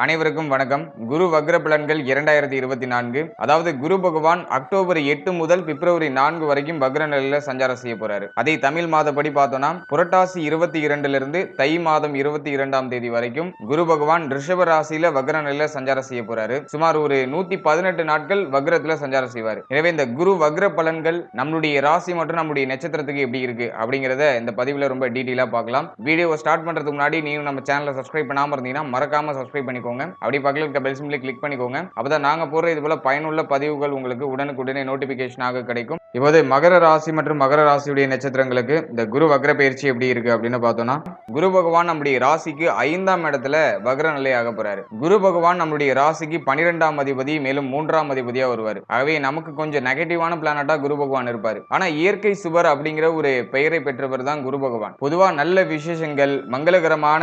அனைவருக்கும் வணக்கம். குரு வக்ர பலன்கள் 2024. அதாவது குரு பகவான் அக்டோபர் 8 முதல் பிப்ரவரி 4 வரைக்கும் வக்ர நிலையில சஞ்சாரம் செய்ய போறாரு. அதை தமிழ் மாதப்படி பார்த்தோம்னா புரட்டாசி 22 இருந்து தை மாதம் 22ஆம் தேதி வரைக்கும் குரு பகவான் ரிஷப ராசியில வக்ர நிலையில சஞ்சாரம் செய்ய போறாரு. சுமார் ஒரு 118 நாட்கள் வக்ரத்துல சஞ்சாரம் செய்வாரு. எனவே இந்த குரு வக்ர பலன்கள் நம்மளுடைய ராசி மற்றும் நம்மளுடைய நட்சத்திரத்துக்கு எப்படி இருக்கு அப்படிங்கறத இந்த பதிவுல ரொம்ப டீடைலா பார்க்கலாம். வீடியோவை ஸ்டார்ட் பண்றதுக்கு முன்னாடி நீங்க நம்ம சேனலை சப்ஸ்கிரைப் பண்ணாம இருந்தீங்கன்னா மறக்காம சப்ஸ்கிரைப் பண்ணிக்கோங்க. அப்படி பக்கத்துல இருக்க பெல் சிம்பலை கிளிக் பண்ணிக்கோங்க. அப்பதான் நாங்க போடுற இது போல பயனுள்ள பதிவுகள் உங்களுக்கு உடனுக்குடனே நோட்டிபிகேஷனாக கிடைக்கும். இப்போது மகர ராசி மற்றும் மகர ராசியுடைய நட்சத்திரங்களுக்கு இந்த குரு வக்ர பயிற்சி எப்படி இருக்கு அப்படின்னு பார்த்தோம்னா, குரு பகவான் நம்முடைய ராசிக்கு 5ஆம் இடத்துல வக்ர நிலையாக போறாரு. குரு பகவான் நம்முடைய ராசிக்கு 12ஆம் அதிபதி, மேலும் 3ஆம் அதிபதியா வருவார். ஆகவே நமக்கு கொஞ்சம் நெகட்டிவான பிளானட்டா குரு பகவான் இருப்பாரு. ஆனா இயற்கை சுபர் அப்படிங்கிற ஒரு பெயரை பெற்றவர் தான் குரு பகவான். பொதுவா நல்ல விசேஷங்கள், மங்களகரமான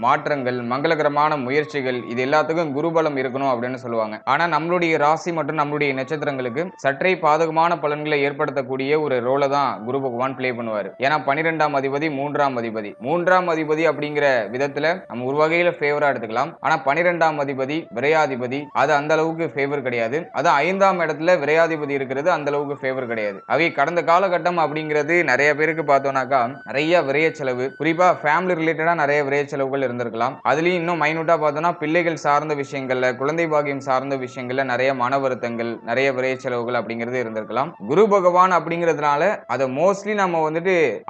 மாற்றங்கள், மங்களகரமான முயற்சிகள் இது எல்லாத்துக்கும் குருபலம் இருக்கணும் அப்படின்னு சொல்லுவாங்க. ஆனா நம்மளுடைய ராசி மற்றும் நம்மளுடைய நட்சத்திரங்களுக்கு சற்றே பாதகமான பலன்களை ஏற்படுத்தக்கூடிய ஒரு ரோலை தான் குரு பகவான் பிளே பண்ணுவாரு. ஏன்னா 12ஆம் அதிபதி 3ஆம் அதிபதி 3ஆம் அதிபதி அப்படிங்கிற விதத்துல நம்ம ஒரு வகையில ஃபேவரா எடுத்துக்கலாம். ஆனா 12ஆம் அதிபதி விரையாதிபதி அது அந்த அளவுக்கு ஃபேவர் கிடையாது. அது 5ஆம் இடத்துல விரையாதிபதி இருக்கிறது அந்த அளவுக்கு ஃபேவர் கிடையாது. அவை கடந்த காலகட்டம் அப்படிங்கிறது நிறைய பேருக்கு பார்த்தோம்னாக்கா நிறைய விரைய செலவு, குறிப்பா ஃபேமிலி ரிலேட்டடா நிறைய விரைய செலவுகள் இருந்திருக்கலாம். அதுலயும் இன்னும் மைனூட்டா பார்த்தோம்னா பிள்ளைகள் சார்ந்த விஷயங்கள்ல, குழந்தை பாக்கியம் சார்ந்த விஷயங்கள்ல நிறைய மன வருத்தங்கள், நிறைய விரைய செலவுகள் அப்படிங்கிறது இருந்திருக்கலாம். குரு பகவான் அப்படிங்கிறதுனால அதை மோஸ்ட்லி நம்ம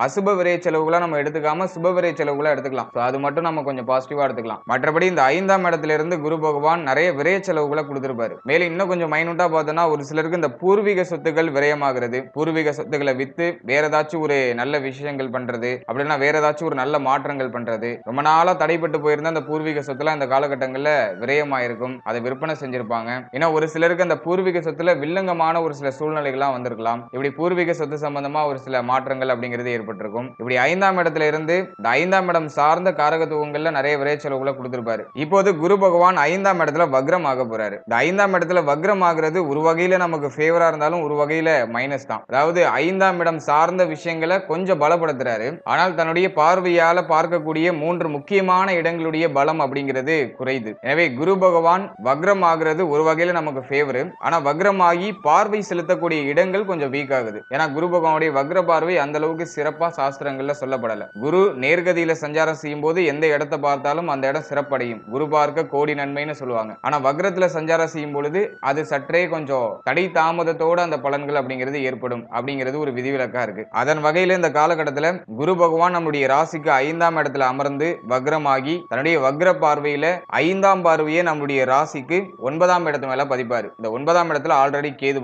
அசுப விரைய செலவுகளா நம்ம எடுத்துக்காம சுப விரைய செலவுகளா எடுத்துக்கலாம். அது மட்டும் நம்ம கொஞ்சம் பாசிட்டிவா எடுத்துக்கலாம். மற்றபடி இந்த 5ஆம் இடத்துல இருந்து குரு பகவான் நிறைய விரைய செலவுகளை கொடுத்திருப்பாரு. மேலும் இன்னும் கொஞ்சம் மைனூட்டா பார்த்தோம்னா ஒரு சிலருக்கு இந்த பூர்வீக சொத்துக்கள் விரயமாகிறது, பூர்வீக சொத்துக்களை வித்து வேற ஏதாச்சும் ஒரு நல்ல விஷயங்கள் பண்றது, அப்படின்னா வேற ஏதாச்சும் ஒரு நல்ல மாற்றங்கள் பண்றது, ரொம்ப நாளா தடைப்பட்டு போயிருந்த அந்த பூர்வீக சொத்துல இந்த காலகட்டங்கள்ல விரயமாயிருக்கும். அதை விற்பனை செஞ்சிருப்பாங்க. ஏன்னா ஒரு சிலருக்கு அந்த பூர்வீக சொத்துல வில்லங்கமான ஒரு சில சூழ்நிலைகள்லாம் வந்திருக்கலாம். இப்படி பூர்வீக சொத்து சம்பந்தமா ஒரு சில மாற்றங்கள் அப்படிங்கிறது ஏற்பட்டிருக்கும். இப்படி 5ஆம் இடத்துல இருந்து இந்த 5ஆம் இடம் சார்ந்த காரகத்துவங்கள்ல நிறைய விரைய செலவுகளை கொடுத்திருப்பாரு. இப்போது குரு பகவான் 5ஆம் இடத்துல வக்ரம் ஆக போறாரு. இந்த 5ஆம் இடத்துல வக்ரம் ஆகிறது ஒரு வகையில நமக்கு ஃபேவரா இருந்தாலும் ஒரு வகையில மைனஸ் தான். அதாவது 5ஆம் இடம் சார்ந்த விஷயங்களை கொஞ்சம் பலப்படுத்துறாரு. ஆனால் தன்னுடைய பார்வையால பார்க்கக்கூடிய 3 முக்கியமான இடங்களுடைய பலம் அப்படிங்கிறது குறையுது. எனவே குரு பகவான் வக்ரம் ஆகிறது ஒரு வகையில நமக்கு ஃபேவர். ஆனா வக்ரம் ஆகி பார்வை செலுத்தக்கூடிய இடங்கள் கொஞ்சம் வீக் ஆகுது. ஏன்னா குரு பகவானுடைய வக்ர பார்வை அந்த அளவுக்கு சிறப்பா சாஸ்திரங்கள்ல சொல்லப்படல. குரு நேர்கதியில சஞ்சாரம் செய்யும் போது எந்த இடத்தை பார்த்தாலும் அந்த இடம் சிறப்படையும். குரு பார்க்க கோடி நன்மைன்னு சொல்லுவாங்க. ஆனா வக்ரத்துல சஞ்சாரம் செய்யும் பொழுது அது சற்றே கொஞ்சம் தடை தாமதத்தோட அந்த பலன்கள் அப்படிங்கிறது ஏற்படும் அப்படிங்கிறது ஒரு விதிவிலக்கா இருக்கு. அதன் வகையில இந்த காலகட்டத்துல குரு பகவான் நம்முடைய ராசிக்கு 5ஆம் இடத்துல அமர்ந்து வக்ரமாகி தன்னுடைய வக்ர பார்வையில 5ஆம் பார்வையை நம்முடைய ராசிக்கு 9ஆம் இடத்து மேல பதிப்பாரு. இந்த 9ஆம் இடத்துல ஆல்ரெடி கேது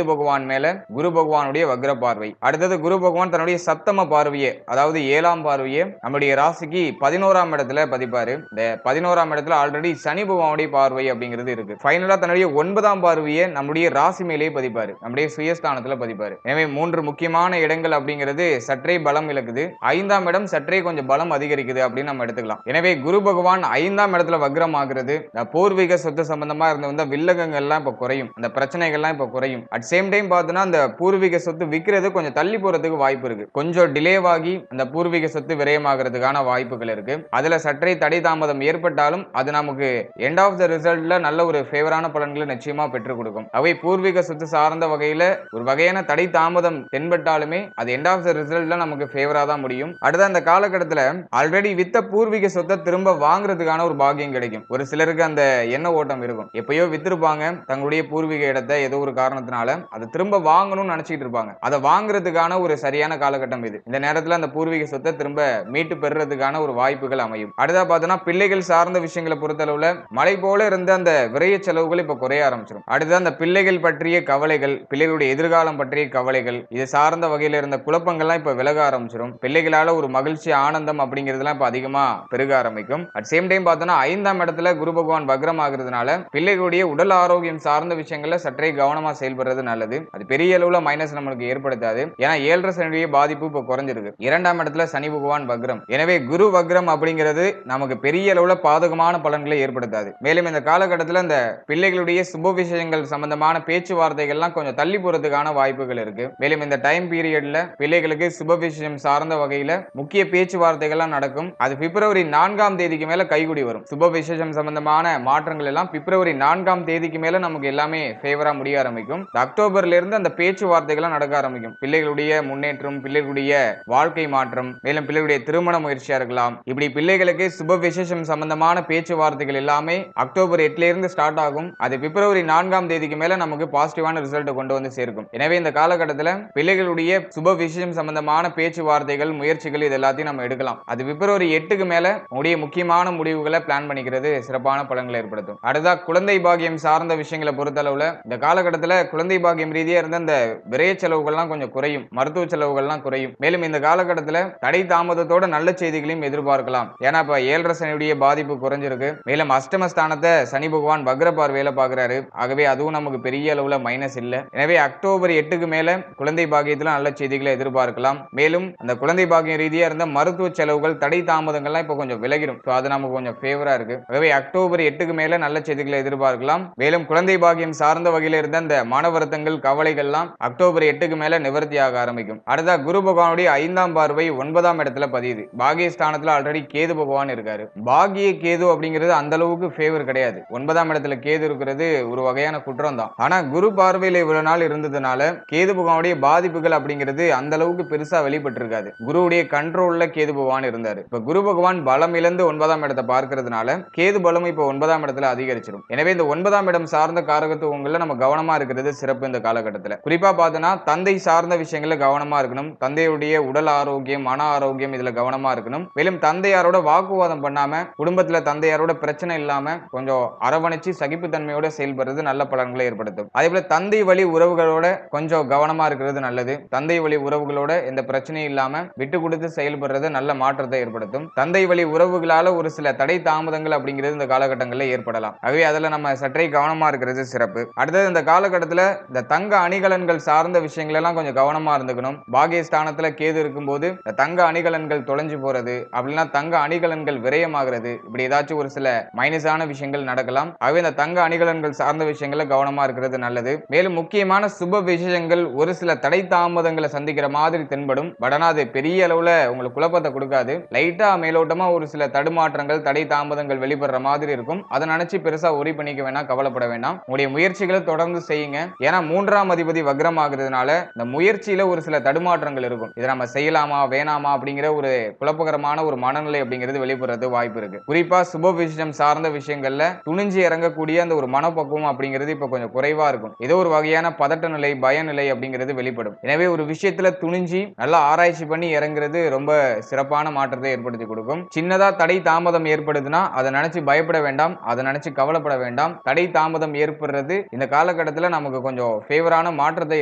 பகவான் மேல குரு பகவானுடைய வக்ர பார்வை. அடுத்தது குரு பகவான் தன்னுடைய சப்தம பார்வையை, அதாவது 7ஆம் பார்வையை நம்முடைய ராசிக்கு 11ஆம் இடத்துல பதிப்பாரு. இந்த 11ஆம் இடத்துல ஆல்ரெடி சனி பகவானுடைய பார்வை அப்படிங்கிறது இருக்கு. ஃபைனலா தன்னுடைய 9ஆம் பார்வையை நம்முடைய ராசி மேலேயே பதிப்பாரு, நம்முடைய சுயஸ்தானத்துல பதிப்பாரு. எனவே 3 முக்கியமான இடங்கள் அப்படிங்கிறது சற்றே பலம் இழக்குது. 5ஆம் இடம் சற்றே கொஞ்சம் பலம் அதிகரிக்குது அப்படின்னு நம்ம எடுத்துக்கலாம். எனவே குரு பகவான் 5ஆம் இடத்துல வக்ரம் ஆகிறது பூர்வீக சொத்து சம்பந்தமா இருந்த வில்லகங்கள் எல்லாம் இப்ப குறையும், அந்த பிரச்சனைகள்லாம் இப்ப குறையும். அட் சேம் டைம் பார்த்தோம்னா அந்த பூர்வீக சொத்து விற்கிறது கொஞ்சம் தள்ளி போறதுக்கு வாய்ப்பு இருக்கு. கொஞ்சம் டிலேவாகி அந்த பூர்வீக சொத்து விரயமாகிறதுக்கான வாய்ப்புகள் இருக்கு. அதுல சற்றே தடை தாமதம் ஏற்பட்டாலும் அது நமக்கு எண்ட் ஆஃப் த ரிசல்ட்ல நல்ல ஒரு ஃபேவரான பலன்களை நிச்சயமா பெற்றுக் கொடுக்கும். அவை பூர்வீக சொத்து சார்ந்த வகையில ஒரு வகையான தடை தாமதம் தென்பட்டாலுமே அது எண்ட் ஆஃப் த ரிசல்ட்ல நமக்கு ஃபேவரா தான் முடியும். அடுத்த அந்த காலகட்டத்துல ஆல்ரெடி வித்த பூர்வீக சொத்தை திரும்ப வாங்குறதுக்கான ஒரு பாக்கியம் கிடைக்கும். ஒரு சிலருக்கு அந்த எண்ண ஓட்டம் இருக்கும். எப்பயோ வித்திருப்பாங்க தங்களுடைய பூர்வீக இடத்தை, ஏதோ ஒரு காரணத்தினால அதை திரும்ப வாங்கணும்னு நினைச்சிட்டு இருப்பாங்க. அதை வாங்குறதுக்கான ஒரு சரியான காலகட்டம் இது. இந்த நேரத்துல அந்த பூர்வீக சொத்தை திரும்ப மீட்டு பெறுறதுக்கான ஒரு வாய்ப்புகள் அமையும். அடுத்தா பார்த்தோம்னா பிள்ளைகள் சார்ந்த விஷயங்களை பொறுத்தளவுல மழை போல இருந்த அந்த விரைய செலவுகள் இப்ப குறைய ஆரம்பிச்சிடும். அடுத்து அந்த பிள்ளைகள் பற்றிய கவலைகள், பிள்ளைகளுடைய எதிர்காலம் பற்றிய கவலைகள், இது சார்ந்த வகையில இருந்த குழப்பங்கள்லாம் இப்ப விலக ஆரம்பிச்சிடும். பிள்ளைகளால ஒரு மகிழ்ச்சி, ஆனந்தம் அப்படிங்கிறதுலாம் இப்ப அதிகமா பெருக ஆரம்பிக்கும். அட் சேம் டைம் பார்த்தோம்னா 5ஆம் இடத்துல குரு பகவான் வக்ரம் ஆகிறதுனால பிள்ளைகளுடைய உடல் ஆரோக்கியம் சார்ந்த விஷயங்கள்ல சற்றே கவனமா செயல்படுறது நல்லது. அது பெரிய அளவுல மைனஸ் நம்மளுக்கு ஏற்படுத்தாது. ஏன்னா 7.5 சனியுடைய பாதிப்பு இப்ப குறைஞ்சிருக்கு. 2ஆம் இடத்துல சனி பகவான் வக்ரம். எனவே குரு வக்ரம் அப்படிங்கிறது நமக்கு பெரிய அளவுல பாதகமான பலன்களை ஏற்படுத்தாது. மேலும் இந்த காலகட்டத்தில் இந்த பிள்ளைகளுடைய சுப விஷயங்கள் சம்பந்தமான பேச்சுவார்த்தைகள்லாம் கொஞ்சம் தள்ளி போறதுக்கான வாய்ப்புகள் இருக்கு. மேலும் இந்த டைம் பீரியட்ல பிள்ளைகளுக்கு சுப விஷயம் சார்ந்த வகையில முக்கிய பேச்சுவார்த்தைகள்லாம் நடக்கும். அது பிப்ரவரி 4ஆம் தேதிக்கு மேல கைகூடி வரும். சுப விஷயம் விசேஷம் சம்பந்தமான மாற்றங்கள் எல்லாம் பிப்ரவரி 4ஆம் தேதிக்கு மேல நமக்கு எல்லாமே ஃபேவரா முடிய ஆரம்பிக்கும். அக்டோபர்ல இருந்து அந்த பேச்சுவார்த்தைகள் நடக்க ஆரம்பிக்கும். பிள்ளைகளுடைய முன்னேற்றம், பிள்ளைகளுடைய வாழ்க்கை மாற்றம், மேலும் பிள்ளைகளுடைய திருமண முயற்சியா இருக்கலாம். இப்படி பிள்ளைகளுக்கு சுப விசேஷம் சம்பந்தமான பேச்சுவார்த்தைகள் எல்லாமே அக்டோபர் 8ல இருந்து ஸ்டார்ட் ஆகும். அது பிப்ரவரி 4ஆம் தேதிக்கு மேல நமக்கு பாசிட்டிவான ரிசல்ட் கொண்டு வந்து சேர்க்கும். எனவே இந்த காலகட்டத்தில் பிள்ளைகளுடைய சுப விசேஷம் சம்பந்தமான பேச்சுவார்த்தைகள், முயற்சிகள் இது எல்லாத்தையும் நம்ம எடுக்கலாம். அது பிப்ரவரி 8க்கு மேல உடைய முக்கியமான முடிவுகளை பிளான் பண்ணிக்கிறது சிறப்பான பலன்களை ஏற்படுத்தும். அடுத்தா குழந்தை பாக்கியம் சார்ந்த விஷயங்களை பொறுத்தளவுல இந்த காலகட்டத்தில் குழந்தை பாக்கியம் ரீதியா இருந்த இந்த விரைய செலவுகள்லாம் கொஞ்சம் குறையும், மருத்துவ செலவுகள்லாம் குறையும். மேலும் இந்த காலகட்டத்தில் தடை தாமதத்தோட நல்ல செய்திகளையும் எதிர்பார்க்கலாம். ஏன்னா இப்ப 7.5 சனியுடைய பாதிப்பு குறைஞ்சிருக்கு. மேலும் அஷ்டமஸ்தானத்தை சனி பகவான் வக்ர பார்வையில பாக்குறாரு. ஆகவே அதுவும் நமக்கு பெரிய அளவுல மைனஸ் இல்ல. எனவே அக்டோபர் 8க்கு மேல குழந்தை பாக்கியத்துல நல்ல செய்திகளை எதிர்பார்க்கலாம். மேலும் அந்த குழந்தை பாக்கியம் ரீதியா இருந்த மருத்துவ செலவுகள், தடை தாமதங்கள்லாம் இப்ப கொஞ்சம் விலகிடும். அது நமக்கு கொஞ்சம் ஃபேவரா இருக்கு. ஆகவே அக்டோபர் 8க்கு மேல நல்ல செய்திகளை எதிர்பார்க்கலாம். மேலும் குழந்தை பாக்கியம் சார்ந்த வகையில இருந்த அந்த மன வருத்தங்கள், கவலைகள்லாம் அக்டோபர் 8க்கு மேல நிவர்த்தியாக ஆரம்பிக்கும். அடுத்த குரு பகவானுடைய 5ஆம் பார்வை 9ஆம் இடத்துல பதியுது. பாகியஸ்தானத்துல ஆல்ரெடி கேது பகவான் இருக்காரு. பாகிய கேது அப்படிங்கிறது அந்த அளவுக்கு ஃபேவர் கிடையாது. 9ஆம் இடத்துல கேது இருக்கிறது ஒரு வகையான குற்றம் தான். ஆனா குரு பார்வையில இவ்வளவு நாள் இருந்ததுனால கேது பகவானுடைய பாதிப்புகள் அப்படிங்கிறது அந்த அளவுக்கு பெருசா வெளிப்பட்டு இருக்காது. குருவுடைய கண்ட்ரோல்ல கேது பகவான் இருந்தாரு. இப்ப குரு பகவான் பலம் இழந்து 9ஆம் இடத்தை பார்க்கிறதுனால கேது பலம் இப்ப 9ஆம் இடத்துல அதிகரிச்சிடும். எனவே இந்த 9ஆம் இடம் சார்ந்த காரகத்துவங்கள்ல நம்ம கவனமா இருக்கிறது சிறப்பு. இந்த காலகட்டத்தில் குறிப்பா பார்த்தோன்னா தந்தை சார்ந்த விஷயங்கள்ல கவனமா இருக்கணும். தந்தையுடைய உடல் ஆரோக்கியம், மன ஆரோக்கியம் இதுல கவனமா இருக்கணும். மேலும் தந்தையாரோட வாக்குவாதம் பண்ணாம, குடும்பத்துல தந்தையாரோட பிரச்சனை இல்லாம கொஞ்சம் அரவணைச்சு சகிப்புத்தன்மையோட செயல்படுறது நல்ல பலன்களை ஏற்படுத்தும். அதே போல தந்தை வழி உறவுகளோட கொஞ்சம் கவனமா இருக்கிறது நல்லது. தந்தை வழி உறவுகளோட எந்த பிரச்சனையும் இல்லாம விட்டு கொடுத்து செயல்படுறது நல்ல மாற்றத்தை ஏற்படுத்தும். தந்தை வழி உறவுகளால ஒரு சில தடை தாமதங்கள் அப்படிங்கிறது இந்த காலகட்டங்களில் ஏற்படலாம். ஆகவே அதுல நம்ம சற்றே கவனமா இருக்கிறது சிறப்பு. அடுத்தது இந்த காலகட்டத்தில் இந்த தங்க அணிகலன்கள் சார்ந்த விஷயங்கள் எல்லாம் கொஞ்சம் கவனமா இருந்துக்கணும். பாகியஸ்தானத்துல கேது இருக்கும்போது தங்க அணிகலன்கள் தொலைஞ்சு போறது, அப்படின்னா தங்க அணிகலன்கள் விரயமாகிறது, இப்படி ஏதாச்சும் ஒரு சில மைனஸான விஷயங்கள் நடக்கலாம். ஆகவே இந்த தங்க அணிகலன்கள் சார்ந்த விஷயங்களை கவனமா இருக்கிறது நல்லது. மேலும் முக்கியமான சுப விஷயங்கள் ஒரு சில தடை தாமதங்களை சந்திக்கிற மாதிரி தென்படும். பட் ஆனா அது பெரிய அளவுல உங்களுக்கு குழப்பத்தை கொடுக்காது. லைட்டா மேலோட்டமா ஒரு சில தடுமாற்றங்கள், தடை தாமதங்கள் வெளிப்படுற மாதிரி இருக்கும். அதை நினைச்சு பெருசா ஒரி பண்ணிக்க வேணாம், கவலைப்பட வேண்டாம். உங்களுடைய முயற்சிகளை தொடர்ந்து செய்யுங்க. ஏன்னா 3ஆம் அதிபதி வக்ரம் ஆகுறதுனால இந்த முயற்சியில ஒரு சில தடுமாற்றங்கள் இருக்கும். இதை நம்ம செய்யலாமா வேணாமா அப்படிங்கிற ஒரு குழப்பகரமான ஒரு மனநிலை அப்படிங்கிறது வெளிப்படுறது வாய்ப்பு இருக்கு. குறிப்பா சுப விஷயம் சார்ந்த விஷயங்கள்ல துணிஞ்சு இறங்கக்கூடிய அந்த ஒரு மனப்பக்குவம் அப்படிங்கிறது இப்ப கொஞ்சம் குறைவா இருக்கும். ஏதோ ஒரு வகையான பதட்ட நிலை, பயநிலை அப்படிங்கிறது வெளிப்படும். எனவே ஒரு விஷயத்துல துணிஞ்சு நல்லா ஆராய்ச்சி பண்ணி இறங்குறது ரொம்ப சிறப்பான மாற்றத்தை ஏற்படுத்தி கொடுக்கும். சின்னதா தடை தாமதம் ஏற்படுதுன்னா அதை நினைச்சு பயப்பட வேண்டாம், அதை நினைச்சு கவலைப்பட வேண்டாம். தடை தாமதம் ஏற்படுறது இந்த காலகட்டத்தில் நமக்கு கொஞ்சம் ஃபேவரான மாற்றத்தை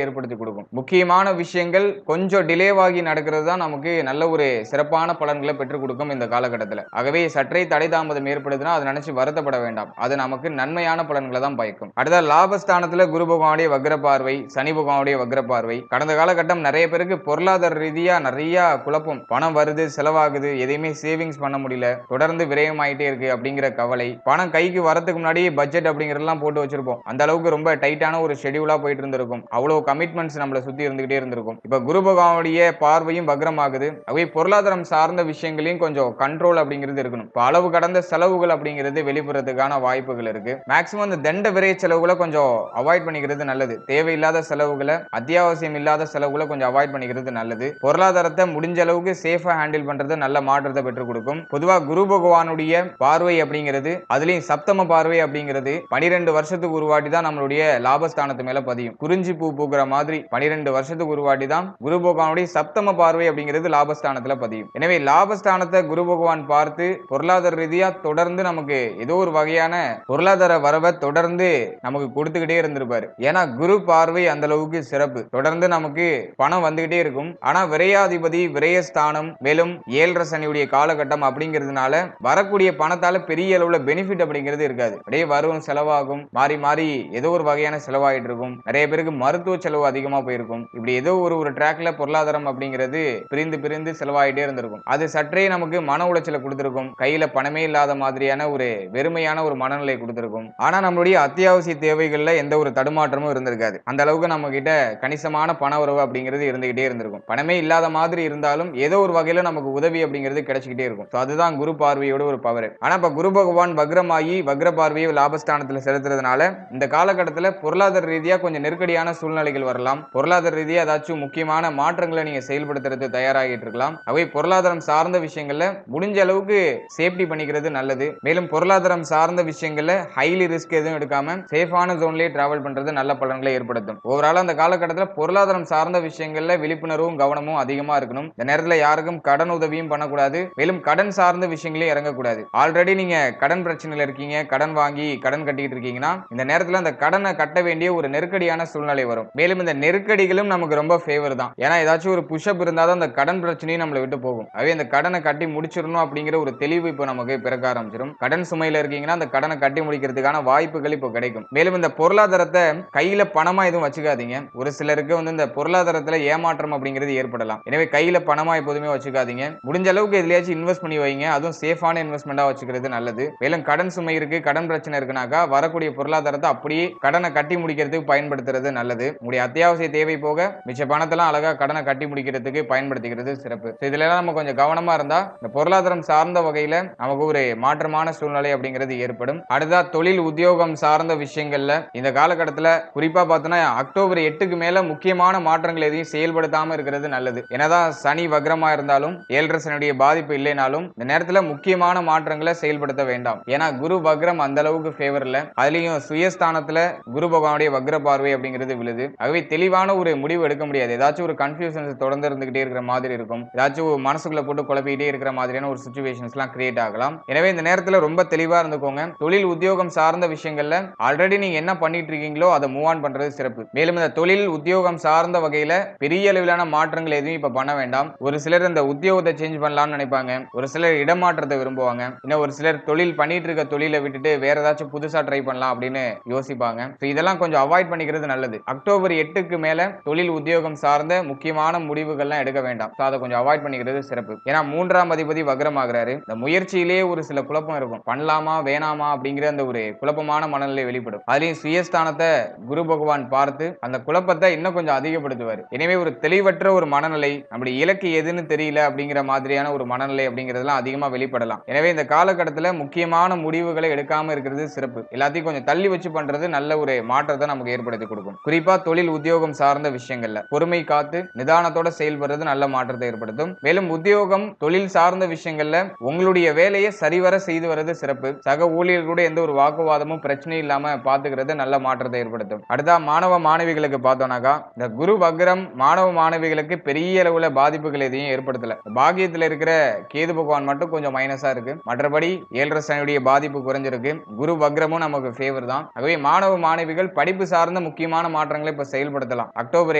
ஏற்படுத்தி கொடுக்கும். முக்கியமான விஷயங்கள் கொஞ்சம் டிலேவாகி நடக்கிறது தான் நமக்கு நல்ல ஒரு சிறப்பான பலன்களை பெற்றுக் கொடுக்கும் இந்த காலகட்டத்தில். ஆகவே சற்றே தடை தாமதம் ஏற்படுதுன்னா அதை நினைச்சு வருத்தப்பட வேண்டாம், அது நமக்கு நன்மையான பலன்களை தான் பயக்கும். அடுத்த லாபஸ்தானத்துல குரு பகவானுடைய வக்ர பார்வை, சனி பகவானுடைய வக்ர பார்வை. கடந்த காலகட்டம் நிறைய பேருக்கு பொருளாதார ரீதியா நிறைய குழப்பம், பணம் வருது செலவாகுது, எதையுமே சேவிங்ஸ் பண்ண முடியல, தொடர்ந்து விரயமாயிட்டே இருக்கு அப்படிங்கிற கவலை. பணம் கைக்கு வரதுக்கு முன்னாடி பட்ஜெட் அப்படிங்கறதெல்லாம் போட்டு வச்சிருப்போம். அந்த அளவுக்கு ரொம்ப டைட்டான ஒரு ஷெட்யூலா போயிட்டு இருந்திருக்கும். அவ்வளவு கமிட்மெண்ட்ஸ் நம்மளை சுத்தி இருந்துகிட்டே இருந்திருக்கும். இப்ப குரு பகவானுடைய பார்வையும் வக்ரம் ஆகுது. அவை பொருளாதாரம் சார்ந்த விஷயங்களையும் கொஞ்சம் கண்ட்ரோல் அப்படிங்கிறது இருக்கணும். இப்ப அளவு கடந்த செலவுகள் அப்படிங்கிறது வெளிப்படுறதுக்கான வாய்ப்புகள் இருக்கு. மேக்சிமம் இந்த தண்ட விரைய செலவுகளை கொஞ்சம் அவாய்ட் பண்ணிக்கிறது நல்லது. தேவையில்லாத செலவுகளை, அத்தியாவசியம் இல்லாத செலவுகளை கொஞ்சம் அவாய்ட் பண்ணிக்கிறது நல்லது. பொருளாதாரத்தை முடிஞ்ச அளவுக்கு சேஃபா ஹேண்டில் பண்றது நல்ல மாற்றத்தை பெற்றுக் கொடுக்கும். பொதுவா குரு பகவானுடைய பார்வை அப்படிங்கிறது, அதுலயும் சப்தம பார்வை அப்படிங்கிறது 12 வருஷத்துக்கு உருவாட்டி தான் நம்மளுடைய லாபஸ்தானத்து மேல பதியும். குறிஞ்சி பூ பூக்கிற மாதிரி 12 வருஷத்துக்கு உருவாட்டி தான் குரு பகவானுடைய சப்தம பார்வை அப்படிங்கிறது லாபஸ்தானத்துல பதியும். எனவே லாபஸ்தானத்தை குரு பகவான் பார்த்து பொருளாதார ரீதியா தொடர்ந்து நமக்கு ஏதோ ஒரு வகையான பொருளாதார வரவை தொடர்ந்து நமக்கு கொடுத்துக்கிட்டே இருந்திருப்பாரு. ஏன்னா குரு பார்வை அந்த அளவுக்கு சிறப்பு. தொடர்ந்து நமக்கு பணம் வந்துகிட்டே இருக்கும். ஆனா விரையாதிபதி, விரயஸ்தானம், மேலும் 7.5 சனியுடைய காலகட்டம் அப்படிங்கிறதுனால வரக்கூடிய பணத்தால பெரிய அளவுல பெனிஃபிட் அப்படிங்கிறது இருக்காது. அப்படியே வரும், செலவாகும், மாறி மாறி ஏதோ ஒரு வகையான செலவாயிட்டு இருக்கும். நிறைய பேருக்கு மருத்துவ செலவு அதிகமா போயிருக்கும். இப்படி ஏதோ ஒரு ட்ராக்ல பொருளாதாரம் அப்படிங்கிறது பிரிந்து பிரிந்து செலவாயிட்டே இருந்திருக்கும். அது சற்றே நமக்கு மன உளைச்சலை கொடுத்திருக்கும். கையில பணமே இல்லாத மாதிரியான ஒரு வெறுமையான ஒரு மனநிலை கொடுத்திருக்கும். ஆனா நம்மளுடைய அத்தியாவசிய தேவைகள்ல எந்த ஒரு தடுமாற்றமும் இருந்திருக்காது. அந்த அளவுக்கு நம்ம கிட்ட கணிசமான பண உறவு அப்படிங்கிறது இருந்துகிட்டே இருந்திருக்கும். பணமே இல்லாத மாதிரி இருந்தாலும் ஏதோ ஒரு வகையில நமக்கு உதவி அப்படிங்கிறது கிடைச்சிக்கிட்டே இருக்கும். அதுதான் குரு பார்வையோட ஒரு பவர். ஆனா இப்ப குரு பகவான் வக்ரமாகி வக்ர பார்வையை லாபஸ்தானத்துல செலுத்துறதுனால இந்த காலகட்டத்துல பொருளாதார ரீதியா கொஞ்சம் நெருக்கடியான சூழ்நிலைகள் வரலாம். பொருளாதார ரீதியா ஏதாச்சும் முக்கியமான மாற்றங்களை நீங்க செயல்படுத்துறது தயாராகிட்டு இருக்கலாம். அவை பொருளாதாரம் சார்ந்த விஷயங்கள்ல முடிஞ்ச அளவுக்கு சேஃப்டி பண்ணிக்கிறது நல்லது. மேலும் பொருளாதாரம் சார்ந்த விஷயங்கள்ல ஹைலி ரிஸ்க் எதுவும் எடுக்காம சேஃபான ஜோன்லயே டிராவல் பண்றது நல்ல பலன்களை ஏற்படுத்தும். ஓவரால் அந்த காலகட்டத்தில் பொருளாதாரம் சார்ந்த விஷயங்கள்ல விழிப்புணர்வும் கவனமும் அதிகமா இருக்கணும். இந்த நேரத்தில் யாருக்கும் கடன் உதவியும் பண்ணக்கூடாது. மேலும் கடன் சார்ந்த விஷயங்களே இறங்கக்கூடாது. ஆல்ரெடி நீங்க கடன் பிரச்சனையில இருக்கீங்க, கடன் வாங்கி கடன் கட்டிட்டு இருக்கீங்கன்னா இந்த நேரத்தில் அந்த கடனை கட்ட வேண்டிய ஒரு நெருக்கடியான சூழ்நிலை வரும். மேலும் இந்த நெருக்கடிகளும் நமக்கு ரொம்ப ஃபேவர் தான். ஏன்னா ஏதாச்சும் ஒரு புஷ்அப் இருந்தாதான் அந்த கடன் பிரச்சனையும் நம்மளை விட்டு போகும். அதே இந்த கடனை கட்டி முடிச்சிடணும் அப்படிங்கிற ஒரு தெளிவு இப்போ நமக்கு பிறக்க ஆரம்பிச்சிடும். கடன் சுமையில இருக்கீங்கன்னா அந்த கடனை கட்டி முடிக்கிறதுக்கான வாய்ப்புகள் இப்போ கிடைக்கும். மேலும் இந்த பொருளாதாரத்தை கையில பணமா எதுவும் வச்சுக்காதீங்க. ஒரு சிலருக்கு இந்த பொருளாதாரத்துல ஏமாற்றம் அப்படிங்கிறது ஏற்படலாம். எனவே கையில பணமா எப்போதுமே வச்சுக்காதீங்க. முடிஞ்ச அளவுக்கு எதுலயாச்சும் இன்வெஸ்ட் பண்ணி வைங்க. அதுவும் சேஃபான இன்வெஸ்ட்மெண்டா வச்சுக்கிறது நல்லது. மேலும் கடன் சுமை இருக்கு, கடன் பிரச்சனை இருக்குனாக்கா வரக்கூடிய பொருளாதாரத்தை அப்படியே கடனை கட்டி முடிக்கிறதுக்கு பயன்படுத்துறது நல்லது. உங்களுடைய அத்தியாவசிய தேவை போக மிச்ச பணத்தெல்லாம் அழகா கடனை கட்டி முடிக்கிறதுக்கு பயன்படுத்திக்கிறது சிறப்பு. இதுல எல்லாம் நம்ம கொஞ்சம் கவனமா இருந்தா இந்த பொருளாதாரம் சார்ந்த வகையில நமக்கு ஒரு மாற்றமான சூழ்நிலை அப்படிங்கிறது ஏற்படும். அடுத்தா தொழில் உத்தியோகம் சார்ந்த விஷயங்கள்ல இந்த காலகட்டத்தில் குறிப்பா பார்த்தோன்னா அக்டோபர் 8க்கு மேல முக்கியமான மாற்றங்கள் எதையும் செயல்படுத்தாம இருக்கிறது நல்லது. என்னதான் சனி வக்ரமா இருந்தாலும் 7.5 சனியுடைய பாதிப்பு இல்லைனாலும் இந்த நேரத்தில் முக்கியமான மாற்றங்களை செயல்படுத்த வேண்டாம். ஏன்னா குரு வக்ரம் அந்த அளவுக்கு ஃபேவர் இல்ல. அதுலயும் சுயஸ்தானத்துல குரு பகவானுடைய வக்ர பார்வை அப்படிங்கிறது விழுது. ஆகவே தெளிவான ஒரு முடிவு எடுக்க முடியாது. ஏதாச்சும் ஒரு கன்ஃபியூஷன்ஸ் தொடர்ந்து இருந்துகிட்டே இருக்கிற மாதிரி இருக்கும். ஏதாச்சும் மனசுக்குள்ள போட்டு குழப்பிக்கிட்டே இருக்கிற மாதிரியான ஒரு சிச்சுவேஷன்ஸ் எல்லாம் கிரியேட் ஆகலாம். எனவே இந்த நேரத்தில் ரொம்ப தெளிவா இருந்துக்கோங்க. தொழில் உத்தியோகம் சார்ந்த விஷயங்கள்ல ஆல்ரெடி நீங்க என்ன பண்ணிட்டு இருக்கீங்களோ அதை மூவ் ஆன் பண்றது சிறப்பு. மேலும் இந்த தொழில் உத்தியோகம் சார்ந்த வகையில பெரிய அளவிலான மாற்றங்கள் எதுவும் இப்ப பண்ண வேண்டாம். ஒரு சிலர் இந்த உத்தியோகத்தை சேஞ்ச் பண்ணலாம்னு நினைப்பாங்க. ஒரு சிலர் இடமாற்றத்தை விரும்புவாங்க. இன்னும் ஒரு சிலர் தொழில் பண்ணிட்டு இருக்க தொழிலை விட்டுட்டு வேற ஏதாச்சும் புதுசா ட்ரை பண்ணலாம் அப்படின்னு யோசிப்பாங்க. இதெல்லாம் கொஞ்சம் அவாய்ட் பண்ணிக்கிறது நல்லது. அக்டோபர் 8க்கு மேல தொழில் உத்தியோகம் சார்ந்த முக்கியமான முடிவுகள்லாம் எடுக்க வேண்டாம். அதை கொஞ்சம் அவாய்ட் பண்ணிக்கிறது சிறப்பு. ஏன்னா 3ஆம் அதிபதி வக்ரமாகிறாரு. இந்த முயற்சியிலேயே ஒரு சில குழப்பம் இருக்கும். பண்ணலாமா வேணாமா அப்படிங்கிற அந்த ஒரு குழப்பமான மனநிலை வெளிப்படும். அதுலயும் சுயஸ்தானத்தை குரு பகவான் பார்த்து அந்த குழப்பத்தை இன்னும் கொஞ்சம் அதிகப்படுத்துவார். எனவே ஒரு தெளிவற்ற ஒரு மனநிலை, நம்முடைய இலக்கு எதுன்னு தெரியல அப்படிங்கிற மாதிரியான ஒரு மனநிலை அப்படிங்கிறதுலாம் அதிகமா வெளிப்படலாம். எனவே இந்த காலகட்டத்தில் முக்கியமான முடிவுகளை எடுக்காம இருக்கிறது சிறப்பு. எல்லாத்தையும் கொஞ்சம் தள்ளி வச்சு பண்றது நல்ல ஒரு மாற்றத்தை நமக்கு ஏற்படுத்தி கொடுக்கும். குறிப்பா தொழில் உத்தியோகம் சார்ந்த விஷயங்கள்ல பொறுமை காத்து நிதானத்தோட செயல்படுறது நல்ல மாற்றத்தை ஏற்படுத்தும். மேலும் உத்தியோகம் தொழில் சார்ந்த விஷயங்கள்ல உங்களுடைய வேலையை சரிவர செய்து வர்றது சிறப்பு. சக ஊழியர்களோட எந்த ஒரு வாக்குவாதமும் பிரச்சனை இல்லாம பாத்துக்கிறது நல்ல மாற்றத்தை ஏற்படுத்தும். அடுத்த மாணவ மாணவிகளுக்கு பார்த்தோம்னாக்கா இந்த குரு வக்ரம் மாணவ மாணவிகளுக்கு பெரிய அளவுல பாதிப்புகள் எதையும் ஏற்படுத்தல. பாகியத்தில் இருக்கிற கேது பகவான் மட்டும் கொஞ்சம் மைனஸா இருக்கு. மற்றபடி 7.5 சனியுடைய பாதிப்பு குறைஞ்சிருக்கு. குரு வக்ரமும் நமக்கு ஃபேவர் தான். ஆகவே மாணவ மாணவிகள் படிப்பு சார்ந்த முக்கியமான மாற்றங்களை இப்ப செயல்படுத்தலாம். அக்டோபர்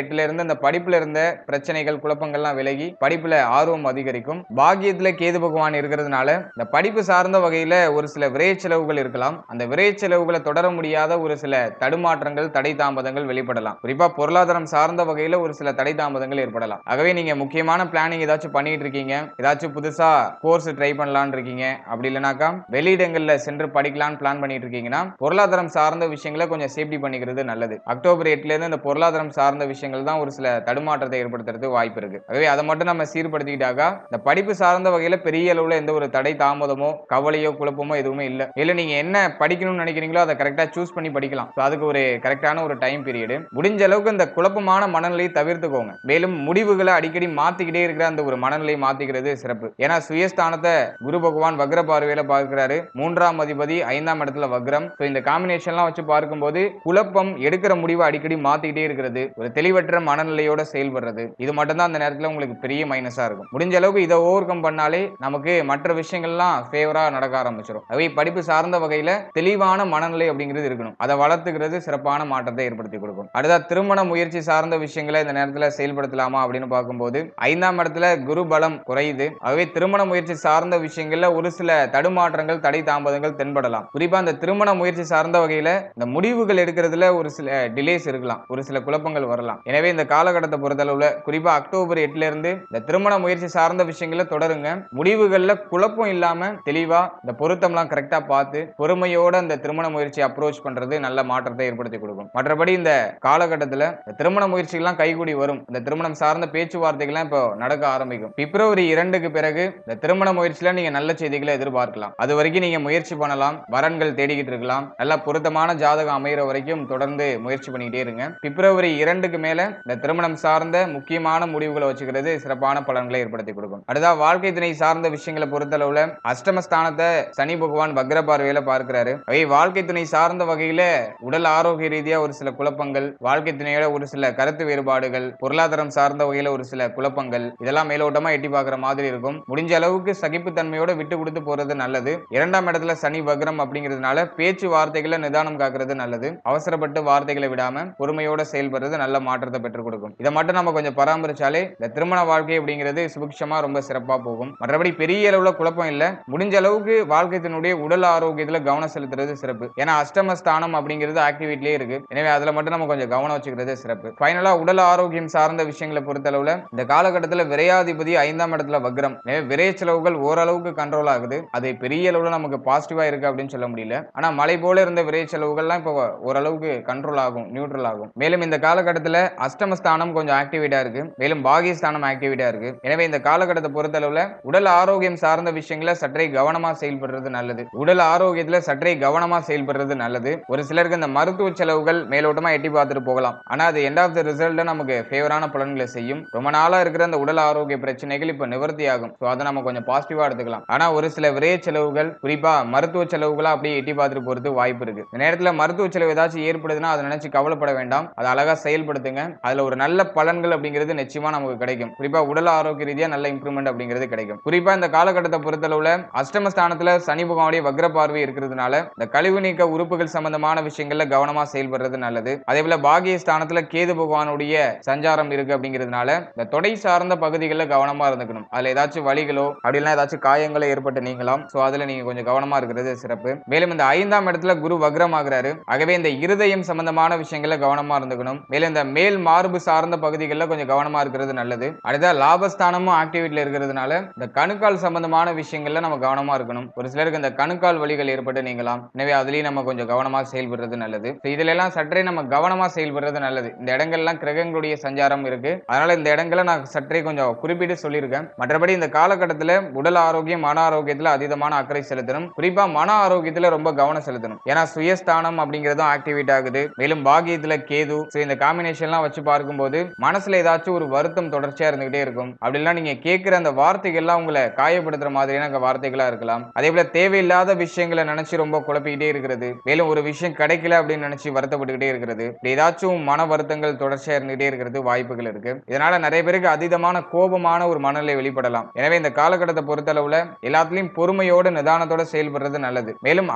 8ல இருந்து இந்த படிப்புல இருந்த பிரச்சனைகள் குழப்பங்கள்லாம் விலகி படிப்புல ஆர்வம் அதிகரிக்கும். பாகியத்துல கேது பகவான் இருக்கிறதுனால இந்த படிப்பு சார்ந்த வகையில ஒரு சில விரைய செலவுகள் இருக்கலாம். அந்த விரைய செலவுகளை தொடர முடியாத ஒரு சில தடுமாற்றங்கள் தடை தாமதங்கள் வெளிப்படலாம். குறிப்பா பொருளாதாரம் சார்ந்த வகையில ஒரு சில தடை தாமதங்கள் ஏற்படலாம். ஆகவே நீங்க முக்கியமான பிளானிங் ஏதாச்சும் பண்ணிட்டு இருக்கீங்க, ஏதாச்சும் புதுசா கோர்ஸ் ட்ரை பண்ணலாம்னு இருக்கீங்க, அப்படி இல்லைனாக்கா வெளியிடங்கள்ல சென்று படிக்கலாம்னு பிளான் பண்ணிட்டு இருக்கீங்கன்னா பொருளாதாரம் சார்ந்த விஷயங்களை கொஞ்சம் சேஃப்டி பண்ணிக்கிறது நல்லது. அக்டோபர் 8ல இருந்து இந்த பொருளாதாரம் சார்ந்த விஷயங்கள் தான் ஒரு சில தடுமாற்றத்தை ஏற்படுத்துறது வாய்ப்பு இருக்கு. ஆகவே அதை மட்டும் நம்ம சீர்படுத்திக்கிட்டாக்கா இந்த படிப்பு சார்ந்த வகையில பெரிய அளவுல எந்த ஒரு தடை தாமதமோ கவலையோ குழப்பமோ எதுவுமே இல்லை. இல்ல நீங்க என்ன படிக்கணும்னு நினைக்கிறீங்களோ அதை கரெக்டா சூஸ் பண்ணி படிக்கலாம். அதுக்கு ஒரு கரெக்டான ஒரு டைம் பீரியட். முடிஞ்ச அளவுக்கு இந்த குழப்பமான மனநிலையை தவிர்த்துக்கோங்க. மேலும் முடிவுகளை அடிக்கடி மாத்திக்கிட்டே இருக்கிற அந்த ஒரு மனநிலையை மாத்திக்கிறது சிறப்பு. ஏன்னா சுயஸ்தானத்தை குரு பகவான் வக்ர பார்வையில பார்க்கிறாரு. 3ஆம் அதிபதி 5ஆம் இடத்துல வக்ரம். இந்த காம்பினேஷன்லாம் வச்சு பார்க்கும்போது குழப்பம், எடுக்கிற முடிவை அடிக்கடி மாத்திக்கிட்டே இருக்கிறது, ஒரு தெளிவற்ற மனநிலையோட செயல்படுறது, இது மட்டும் தான் அந்த நேரத்தில் உங்களுக்கு பெரிய மைனஸா இருக்கும். முடிஞ்ச அளவுக்கு இதை ஓவர் கம் பண்ணாலே நமக்கு மற்ற விஷயங்கள்லாம் ஃபேவரா நடக்க ஆரம்பிச்சிடும். அவை படிப்பு சார்ந்த வகையில தெளிவான மனநிலை அப்படிங்கிறது இருக்கணும். அதை வளர்த்துக்கிறது சிறப்பான மாற்றத்தை ஏற்படுத்தி கொடுக்கும். அடுத்த திருமண முயற்சி சார்ந்த விஷயங்களை இந்த நேரத்தில் செயல்படுத்தலாமா அப்படின்னு பார்க்கும்போது 5ஆம் இடத்துல குரு பலம் குறையுது. ஆகவே திருமண முயற்சி சார்ந்த விஷயங்கள்ல ஒரு சில தடுமாற்றங்கள் தடை தாமதங்கள் தென்படலாம். குறிப்பா அந்த திருமண முயற்சி சார்ந்த வகையில இந்த முடிவுகள் எடுக்கிறதுல ஒரு சில டிலேஸ் இருக்கலாம், ஒரு சில குழப்பங்கள் வரலாம். எனவே இந்த காலகட்டத்தை பொறுத்தளவுல குறிப்பா அக்டோபர் 8ல இருந்து இந்த திருமண முயற்சி சார்ந்த விஷயங்களை தொடருங்க. முடிவுகள்ல குழப்பம் இல்லாம தெளிவா இந்த பொருத்தம்லாம் கரெக்டா பார்த்து பொறுமையோட இந்த திருமண முயற்சி அப்ரோச் பண்றது நல்ல மாற்றத்தை ஏற்படுத்தி கொடுக்கும். மற்றபடி இந்த காலகட்டத்தில் திருமண முயற்சிகள்லாம் கைகூடி வரும். இந்த திருமணம் சார்ந்த பேச்சுவார்த்தைகள்லாம் இப்போ நடக்க ஆரம்பிக்கும். பிப்ரவரி 2க்கு பிறகு இந்த திருமண முயற்சியில நீங்க நல்ல செய்திகளை எதிர்பார்க்கலாம். சொல்லலாம். அது வரைக்கும் நீங்க முயற்சி பண்ணலாம், வரன்கள் தேடிக்கிட்டு இருக்கலாம். நல்ல பொருத்தமான ஜாதகம் அமைகிற வரைக்கும் தொடர்ந்து முயற்சி பண்ணிக்கிட்டே இருங்க. பிப்ரவரி 2க்கு மேல இந்த திருமணம் சார்ந்த முக்கியமான முடிவுகளை வச்சுக்கிறது சிறப்பான பலன்களை ஏற்படுத்தி கொடுக்கும். அடுத்தா வாழ்க்கை துணை சார்ந்த விஷயங்களை பொறுத்தளவுல அஷ்டமஸ்தானத்தை சனி பகவான் வக்ர பார்வையில பார்க்கிறாரு. வாழ்க்கை துணை சார்ந்த வகையில உடல் ஆரோக்கிய ரீதியா ஒரு சில குழப்பங்கள், வாழ்க்கை துணையோட ஒரு சில கருத்து வேறுபாடுகள், பொருளாதாரம் சார்ந்த வகையில ஒரு சில குழப்பங்கள், இதெல்லாம் மேலோட்டமா எட்டி பார்க்கிற மாதிரி இருக்கும். முடிஞ்ச அளவுக்கு சகிப்புத்தன்மையோட விட்டு கொடுத்து போறது நல்லது. 2ஆம் இடத்துல சனி வக்ரம் அப்படிங்கிறதுனால பேச்சு வார்த்தைகளை நிதானம் காக்கிறது நல்லது. அவசரப்பட்டு வார்த்தைகளை விடாம பொறுமையோட செயல்படுறது நல்ல மாற்றத்தை பெற்றுக் கொடுக்கும். இதை மட்டும் நம்ம கொஞ்சம் பராமரிச்சாலே இந்த திருமண வாழ்க்கை அப்படிங்கிறது சுபிக்ஷமா ரொம்ப சிறப்பா போகும். மற்றபடி பெரிய அளவுல குழப்பம் இல்ல. முடிஞ்ச அளவுக்கு வாழ்க்கையினுடைய உடல் ஆரோக்கியத்துல கவனம் செலுத்துறது சிறப்பு. ஏன்னா அஷ்டமஸ்தானம் அப்படிங்கிறது ஆக்டிவிட்டிலே இருக்கு. எனவே அதுல மட்டும் நம்ம கொஞ்சம் கவனம் வச்சுக்கிறது சிறப்பு. ஃபைனலா உடல் ஆரோக்கியம் சார்ந்த விஷயங்களை பொறுத்தளவுல இந்த காலகட்டத்தில் விரையாதிபதி 5ஆம் இடத்துல வக்ரம். விரைய செலவுகள் ஓரளவுக்கு கண்ட்ரோல் ஆகுது. அது பெரிய அளவுல நமக்கு பாசிட்டிவா இருக்கு அப்படின்னு சொல்ல முடியல. ஆனா மலை போல இருந்த விரைய செலவுகள்லாம் இப்போ ஓரளவுக்கு கண்ட்ரோல் ஆகும், நியூட்ரல் ஆகும். மேலும் இந்த காலகட்டத்தில் அஷ்டமஸ்தானம் கொஞ்சம் ஆக்டிவேட்டா இருக்கு. மேலும் பாகியஸ்தானம் ஆக்டிவேட்டா இருக்கு. எனவே இந்த காலகட்டத்தை பொறுத்தளவுல உடல் ஆரோக்கியம் சார்ந்த விஷயங்களை சற்றே கவனமா செயல்படுறது நல்லது. உடல் ஆரோக்கியத்துல சற்றே கவனமா செயல்படுறது நல்லது. ஒரு சிலருக்கு இந்த மருத்துவ செலவுகள் மேலோட்டமா எட்டி பார்த்துட்டு போகலாம். ஆனா அது எண்ட் ஆஃப் த ரிசல்ட் நமக்கு ஃபேவரான பலன்களை செய்யும். ரொம்ப நாளா இருக்கிற அந்த உடல் ஆரோக்கிய பிரச்சனைகள் இப்ப நிவர்த்தி ஆகும். அதை நம்ம கொஞ்சம் பாசிட்டிவா எடுத்துக்கலாம். ஆனா ஒரு சில விரைய செலவுகள், குறிப்பா மருத்துவ செலவுகளா அப்படியே எட்டி பார்த்துட்டு போறது வாய்ப்பு இருக்கு. இந்த நேரத்துல மருத்துவ செலவு ஏதாச்சும் ஏற்படுதுன்னா அதை நினைச்சு கவலைப்பட வேண்டாம். அதை அழகா செயல்படுத்துங்க. அதுல ஒரு நல்ல பலன்கள் அப்படிங்கிறது நிச்சயமா நமக்கு கிடைக்கும். குறிப்பா உடல் ஆரோக்கிய ரீதியா நல்ல இம்ப்ரூவ்மெண்ட் அப்படிங்கிறது கிடைக்கும். குறிப்பா இந்த காலகட்டத்தை பொறுத்தளவுல அஷ்டமஸ்தானத்துல சனி பகவானுடைய வக்ர பார்வை இருக்கிறதுனால இந்த கழிவு நீக்க உறுப்புகள் சம்பந்தமான விஷயங்கள்ல கவனமா செயல்படுறது நல்லது. அதே போல பாகிய ஸ்தானத்துல கேது பகவானுடைய சஞ்சாரம் இருக்கு அப்படிங்கிறதுனால இந்த தொடை சார்ந்த பகுதிகளில் கவனமா இருந்துக்கணும். அதுல ஏதாச்சும் வலிகளோ அப்படின்னா ஏதாச்சும் காயங்களோ ஏற்பட்டு நீங்களாம். சோ அதுல நீங்க கொஞ்சம் கவனமா இருக்கிறது சிறப்பு. மேலும் இந்த 5ஆம் இடத்துல குரு வக்ரம் ஆகிறாரு. ஆகவே இந்த இருதயம் சம்பந்தமான விஷயங்களை கவனமா இருந்துக்கணும். மேலும் இந்த மேல் மார்பு சார்ந்த பகுதிகளில் கொஞ்சம் கவனமா இருக்கிறது நல்லது. அடுத்த லாபஸ்தானமும் ஆக்டிவிட்டில இருக்கிறதுனால இந்த கணுக்கால் சம்பந்தமான விஷயங்கள்ல நம்ம கவனமா இருக்கணும். ஒரு சிலருக்கு இந்த கணுக்கால் வலிகள் ஏற்பட்டு நீங்களாம். எனவே அதுலயும் நம்ம கொஞ்சம் கவனமா செயல்படுறது நல்லது. இதுல எல்லாம் சற்றே நம்ம கவனமா செயல்படுறது நல்லது. இந்த இடங்கள்லாம் கிரகங்களுடைய சஞ்சாரம் இருக்கு. அதனால இந்த இடங்களை நான் சற்றே கொஞ்சம் குறிப்பிட்டு சொல்லியிருக்கேன். மற்றபடி இந்த காலகட்டத்தில் உடல் ஆரோக்கியம், மன ஆரோக்கியத்தில் அதீதமான அக்கறை செலுத்தணும். குறிப்பா மன ஆரோக்கியத்தில் ரொம்ப கவனம் செலுத்தணும். ஏன்னா சுயஸ்தானம் அப்படிங்கிறதும் ஆக்டிவேட் ஆகுது. மேலும் பாகியத்துல கேது, இந்த காம்பினேஷன்லாம் வச்சு பார்க்கும்போது மனசுல ஏதாச்சும் ஒரு வருத்தம் தொடர்ச்சியா இருந்துகிட்டே இருக்கும். அப்படிலாம் நீங்க கேட்கிற அந்த வார்த்தைகள்லாம் உங்களை காயப்படுத்துற மாதிரியான வார்த்தைகளா இருக்கலாம். அதே போல தேவையில்லாத விஷயங்களை நினைச்சு ரொம்ப குழப்பிக்கிட்டே இருக்கிறது. மேலும் ஒரு விஷயம் கிடைக்கல அப்படின்னு நினைச்சு வருத்தப்பட்டுக்கிட்டே இருக்கிறது. ஏதாச்சும் மன வருத்தங்கள் தொடர்ச்சியா இருந்துகிட்டே இருக்கிறது வாய்ப்புகள் இருக்கு. இதனால நிறைய பேருக்கு அதீதமான கோபமான ஒரு மனநிலை வெளிப்படலாம். எனவே இந்த காலகட்டத்தை பொறுத்தளவுல எல்லாத்துலயும் பொறுமையோட நிதானத்தோட செயல்படுறது நல்லது. மேலும்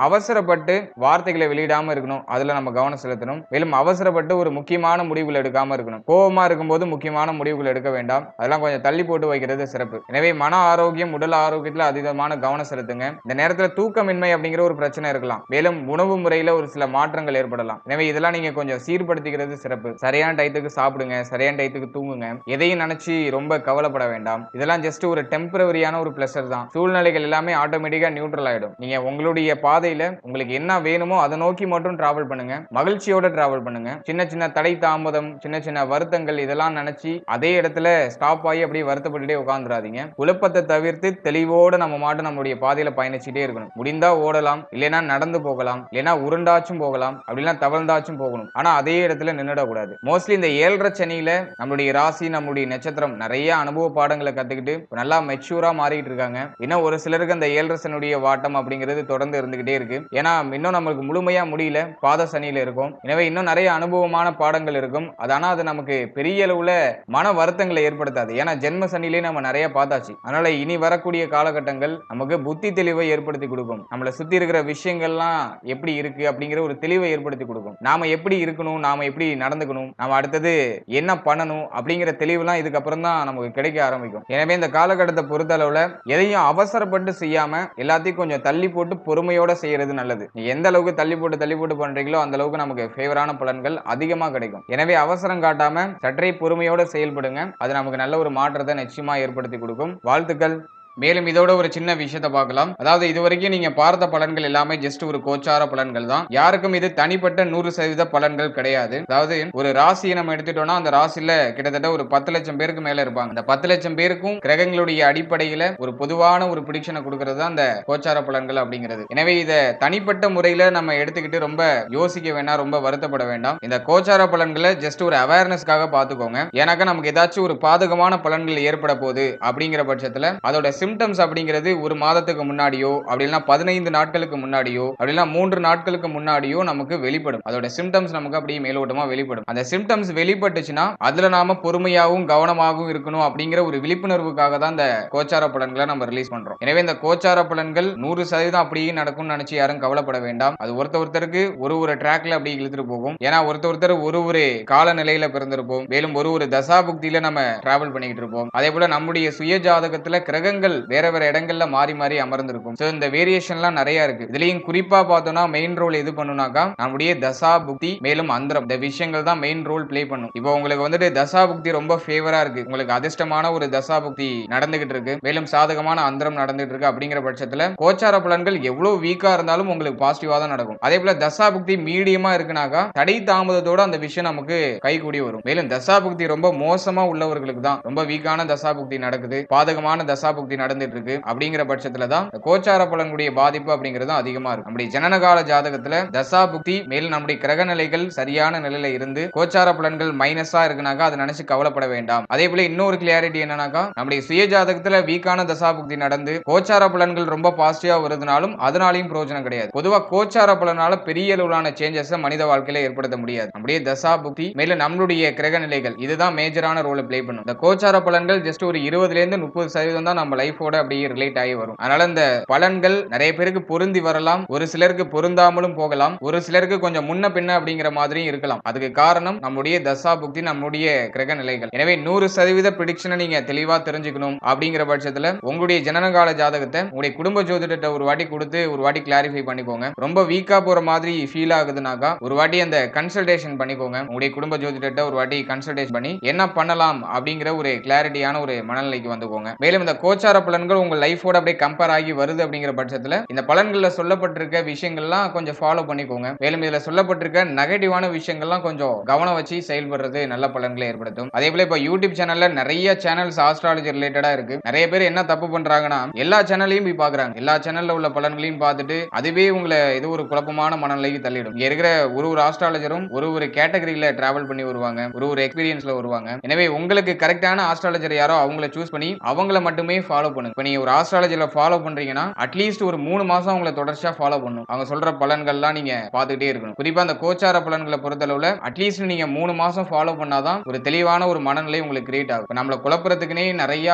அவசரப்பட்டு வார்த்தைகளை வெளியிடாம இருக்கணும். அதுல நம்ம கவனம் செலுத்தணும். மேலும் அவசரப்பட்டு ஒரு முக்கியமான முடிவுகள் எடுக்காம இருக்கணும். கோபமா இருக்கும்போது முக்கியமான முடிவுகள் எடுக்க வேண்டாம். அதெல்லாம் கொஞ்சம் தள்ளி போட்டு வைக்கிறது சிறப்பு. எனவே மன ஆரோக்கியம், உடல் ஆரோக்கியத்துல அதீதமான கவனம் செலுத்துங்க. இந்த நேரத்துல தூக்கமின்மை அப்படிங்கிற ஒரு பிரச்சனை இருக்கலாம். மேலும் உணவு முறையில ஒரு சில மாற்றங்கள் ஏற்படலாம். எனவே இதெல்லாம் நீங்க கொஞ்சம் சீர்படுத்திக்கிறது சிறப்பு. சரியான டயத்துக்கு சாப்பிடுங்க, சரியான டயத்துக்கு தூங்குங்க. எதையும் நினைச்சு ரொம்ப கவலைப்பட வேண்டாம். இதெல்லாம் ஜஸ்ட் ஒரு டெம்பரரியான ஒரு பிளஷர் தான். சூழ்நிலைகள் எல்லாமே ஆட்டோமேட்டிக்கா நியூட்ரல் ஆயிடும். நீங்க உங்களுடைய பாதையில உங்களுக்கு என்ன வேணுமோ அதை நோக்கி மட்டும் டிராவல் பண்ணுங்க. மகிழ்ச்சியோட டிராவல் பண்ணுங்க. சின்ன சின்ன தடை தாமதம், சின்ன சின்ன வருத்தங்கள் இதெல்லாம் நினைச்சு அதே இடத்துல ஸ்டாப் ஆகி அப்படியே வருத்தப்பட்டுட்டே உட்கார்ந்துடாதீங்க. குழப்பத்தை தவிர்த்து தெளிவோட நம்ம மாட்டு நம்மளுடைய பாதையில பயணிச்சுட்டே இருக்கணும். முடிந்தா ஓடலாம், இல்லைன்னா நடந்து போகலாம், இல்லைன்னா உருண்டாச்சும் போகலாம், அப்படின்னா தவழ்ந்தாச்சும் போகணும். ஆனா அதே இடத்துல நின்னுடக்கூடாது. மோஸ்ட்லி இந்த 7.5 சனியில நம்மளுடைய ராசி, நம்மளுடைய நட்சத்திரம் நிறைய அனுபவ பாடங்களை கத்துக்கிட்டு நல்லா மெச்சூரா மாறிட்டு இருக்காங்க. இன்னும் ஒரு சிலருக்கு அந்த 7.5 சனியுடைய வாட்டம் அப்படிங்கிறது தொடர்ந்து இருந்துகிட்டே இருக்கு. ஏன்னா இன்னும் நம்மளுக்கு முழுமையா முடியல, பாத சனியில இருக்கும். எனவே இன்னும் நிறைய அனுபவமான பாடங்கள் இருக்கும். ஆனா அது நமக்கு பெரிய அளவுல மன வருத்தங்களை ஏற்படுத்தாது. ஏன்னா ஜென்ம சனியிலே நம்ம நிறைய பார்த்தாச்சு. அதனால இனி வரக்கூடிய காலகட்டங்கள் நமக்கு புத்தி தெளிவை ஏற்படுத்தி கொடுக்கும். நம்மளை சுத்தி இருக்கிற விஷயங்கள்லாம் எப்படி இருக்கு அப்படிங்கிற ஒரு தெளிவை ஏற்படுத்தி கொடுக்கும். நாம எப்படி இருக்கணும், நாம எப்படி நடந்துக்கணும், நாம அடுத்தது என்ன பண்ணணும் அப்படிங்கிற தெளிவுலாம் இதுக்கப்புறம் தான் நமக்கு கிடைக்க ஆரம்பிக்கும். எனவே இந்த காலகட்டத்தை பொறுத்த அளவுல எதையும் அவசரப்பட்டு செய்யாம எல்லாத்தையும் கொஞ்சம் தள்ளி போட்டு பொறுமையோட செய்யறது நல்லது. எந்த அளவுக்கு தள்ளி போட்டு பண்றீங்களோ அந்த அளவுக்கு நமக்கு ஃபேவரான பலன்கள் அதிகமா கிடைக்கும். எனவே அவசரம் காட்டாம சற்றே பொறுமையோட செயல்படுங்க. அது நமக்கு நல்ல ஒரு மாற்றத்தை நிச்சயமா ஏற்படுத்தி கொடுக்கும். வாழ்த்துக்கள். மேலும் இதோட ஒரு சின்ன விஷயத்தை பார்க்கலாம். அதாவது இதுவரைக்கும் நீங்க பார்த்த பலன்கள் எல்லாமே ஜஸ்ட் ஒரு கோச்சார பலன்கள் தான். யாருக்கும் இது தனிப்பட்ட 100% பலன்கள் கிடையாது. அதாவது ஒரு ராசியை நம்ம எடுத்துட்டோம்னா அந்த ராசியில கிட்டத்தட்ட ஒரு 10 லட்சம் பேருக்கு மேல இருப்பாங்க. அந்த 10 லட்சம் பேருக்கும் கிரகங்களுடைய அடிப்படையில ஒரு பொதுவான ஒரு பிரிடிக்ஷனை கொடுக்கிறது தான் அந்த கோச்சார பலன்கள் அப்படிங்கிறது. எனவே இத தனிப்பட்ட முறையில நம்ம எடுத்துக்கிட்டு ரொம்ப யோசிக்க வேண்டாம், ரொம்ப வருத்தப்பட வேண்டாம். இந்த கோச்சார பலன்களை ஜஸ்ட் ஒரு அவேர்னஸ்க்காக பாத்துக்கோங்க. ஏன்னாக்கா நமக்கு ஏதாச்சும் ஒரு பாதகமான பலன்கள் ஏற்பட போகுது அப்படிங்கிற பட்சத்துல அதோட சிம்டம்ஸ் அப்படிங்கிறது ஒரு மாதத்துக்கு முன்னாடியோ அப்படின்னா 15 நாட்களுக்கு முன்னாடியோ அப்படின்னா 3 நாட்களுக்கு முன்னாடியோ நமக்கு வெளிப்படும். அதோட சிம்டம்ஸ் நமக்கு அப்படியே மேலோட்டமா வெளிப்படும். அந்த சிம்டம்ஸ் வெளிப்பட்டுச்சுன்னா அதுல நாம பொறுமையாகவும் கவனமாகவும் இருக்கணும் அப்படிங்கிற ஒரு விழிப்புணர்வுக்காக தான் இந்த கோச்சார பலன்களை நம்ம ரிலீஸ் பண்றோம். எனவே இந்த கோச்சார பலன்கள் 100% அப்படியே நடக்கும்னு நினைச்சு யாரும் கவலைப்பட வேண்டாம். அது ஒருத்தருக்கு ஒரு ட்ராக்ல அப்படி இழுத்துட்டு போகும். ஏன்னா ஒருத்தர் ஒரு காலநிலையில பிறந்திருப்போம். மேலும் ஒரு தசாபுக்தியில நம்ம டிராவல் பண்ணிட்டு இருப்போம். அதே போல நம்முடைய சுய ஜாதகத்துல கிரகங்கள் வேற இடங்கள்ல மாறி மாறி அமர்ந்திருக்கும். சோ இந்த வேரியேஷன்லாம் நிறைய இருக்கு. இதுலயும் குறிப்பா பார்த்தோம்னா மெயின் ரோல் எது பண்ணுனாக்கா நம்முடைய தசாபுக்தி மேலும் அந்தரம் இந்த விஷயங்கள் தான் மெயின் ரோல் பிளே பண்ணும். இப்போ உங்களுக்கு வந்துட்டு தசாபுக்தி ரொம்ப ஃபேவரா இருக்கு, உங்களுக்கு அதிர்ஷ்டமான ஒரு தசாபுக்தி நடந்துகிட்டு இருக்கு, மேலும் சாதகமான அந்தரம் நடந்துட்டு இருக்கு அப்படிங்கிற பட்சத்துல கோச்சார பலன்கள் எவ்வளவு வீக்கா இருந்தாலும் உங்களுக்கு பாசிட்டிவா தான் நடக்கும். அதே போல தசாபுக்தி மீடியமா இருக்குனாக்கா தடை தாமதத்தோட அந்த விஷயம் நமக்கு கைகூடி வரும். மேலும் தசாபுக்தி ரொம்ப மோசமா உள்ளவர்களுக்கு தான் ரொம்ப வீக்கான தசாபுக்தி நடக்குது, பாதகமான தசாபுக்தி நடந்துட்டு இருக்கு அப்படிங்கிற பட்சத்துல தான் கோச்சார பலன்களுடைய பாதிப்பு அப்படிங்கிறது அதிகமா இருக்கும். நம்முடைய ஜனனகால ஜாதகத்துல தசாபுக்தி மேலும் நம்முடைய கிரக நிலைகள் சரியான நிலையில இருந்து கோச்சார பலன்கள் மைனஸா இருக்குனாக்கா அதை நினைச்சு கவலைப்பட வேண்டாம். அதே போல இன்னொரு கிளியாரிட்டி என்னன்னாக்கா நம்முடைய சுய ஜாதகத்துல வீக்கான தசாபுக்தி நடந்து கோச்சார பலன்கள் ரொம்ப பாசிட்டிவா வருதுனாலும் அதனாலையும் பிரயோஜனம் கிடையாது. பொதுவா கோச்சார பலனால பெரிய அளவிலான சேஞ்சஸ் மனித வாழ்க்கையில ஏற்படுத்த முடியாது. நம்முடைய தசாபுக்தி மேலும் நம்மளுடைய கிரக நிலைகள் இதுதான் மேஜரான ரோலை பிளே பண்ணும். இந்த கோச்சார பலன்கள் ஜஸ்ட் ஒரு 20 இருந்து 30% தான் நம்ம லைஃபோட அப்படியே ரிலேட் ஆகி வரும். அதனால இந்த பலன்கள் நிறைய பேருக்கு பொருந்தி வரலாம், ஒரு சிலருக்கு பொருந்தாமலும் போகலாம், ஒரு சிலருக்கு கொஞ்சம் முன்ன பின்ன அப்படிங்கிற மாதிரியும் இருக்கலாம். அதுக்கு காரணம் நம்முடைய தசாபுக்தி நம்முடைய கிரக நிலைகள். எனவே 100% பிரிடிக்ஷனை நீங்க தெளிவா தெரிஞ்சுக்கணும் அப்படிங்கிற பட்சத்துல உங்களுடைய ஜனனகால ஜாதகத்தை உங்களுடைய குடும்ப ஜோதிடத்தை ஒரு வாட்டி கொடுத்து ஒரு வாட்டி கிளாரிஃபை பண்ணிக்கோங்க. ரொம்ப வீக்கா போற மாதிரி ஃபீல் ஆகுதுனாக்கா ஒரு வாட்டி அந்த கன்சல்டேஷன் பண்ணிக்கோங்க. உங்களுடைய குடும்ப ஜோதிடத்தை ஒரு வாட்டி கன்சல்டேஷன் பண்ணி என்ன பண்ணலாம் அப்படிங்கிற ஒரு கிளாரிட்டியான ஒரு மனநிலைக்கு வந்துக்கோங்க. மேலும் இந்த கோச்சார பலன்கள் உங்க லைஃபோட அப்படியே கம்பேர் ஆகி வருது அப்படிங்கிற பட்சத்துல இந்த பலன்கள்ல சொல்லப்பட்டிருக்க விஷயங்கள்லாம் கொஞ்சம் ஃபாலோ பண்ணிக்கோங்க. மேலும் இதுல சொல்லப்பட்டிருக்க நெகட்டிவான விஷயங்கள்லாம் கொஞ்சம் கவனம் வச்சு செயல்படுறது நல்ல பலன்களை ஏற்படுத்தும். அதே போல இப்ப யூடியூப் சேனல்ல நிறைய சேனல்ஸ் ஆஸ்ட்ராலஜி ரிலேட்டடா இருக்கு. நிறைய பேர் என்ன தப்பு பண்றாங்கன்னா எல்லா சேனல்லையும் போய் பாக்குறாங்க, எல்லா சேனல்ல உள்ள பலன்களையும் பார்த்துட்டு அதுவே உங்களை இது ஒரு குழப்பமான மனநிலைக்கு தள்ளிடும். இங்க இருக்கிற ஒரு ஆஸ்ட்ராலஜரும் ஒரு கேட்டகரியில டிராவல் பண்ணி வருவாங்க, ஒரு எக்ஸ்பீரியன்ஸ்ல வருவாங்க. எனவே உங்களுக்கு கரெக்டான ஆஸ்ட்ராலஜர் யாரோ அவங்கள சூஸ் பண்ணி அவங்கள மட்டுமே ஃபாலோ பண்ணுங்க. இப்ப நீங்க ஒரு ஆஸ்ட்ராலஜில ஃபாலோ பண்றீங்கன்னா அட்லீஸ்ட் ஒரு 3 மாசம் அவங்கள தொடர்ச்சியா ஃபாலோ பண்ணணும். அவங்க சொல்ற பலன்கள்லாம் நீங்க பார்த்துட்டே இருக்கணும். குறிப்பா அந்த கோச்சார பலன்களை பொறுத்தளவுல அட்லீஸ்ட் நீங்க 3 மாசம் ஃபாலோ பண்ணாதான் ஒரு தெளிவான ஒரு மனநிலை உங்களுக்கு கிரியேட் ஆகும். நம்மள குழப்பறதுக்குனே நிறைய